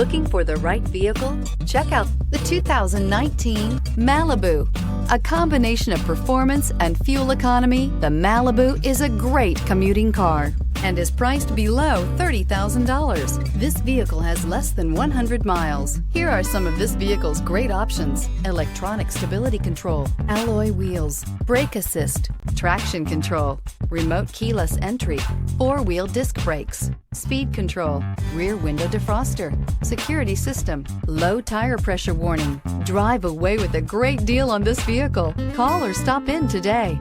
Looking for the right vehicle? Check out the 2019 Malibu. A combination of performance and fuel economy, the Malibu is a great commuting car and is priced below $30,000. This vehicle has less than 100 miles. Here are some of this vehicle's great options: electronic stability control, alloy wheels, brake assist, traction control, remote keyless entry, four-wheel disc brakes, speed control, rear window defroster, security system, low tire pressure warning. Drive away with a great deal on this vehicle. Call or stop in today.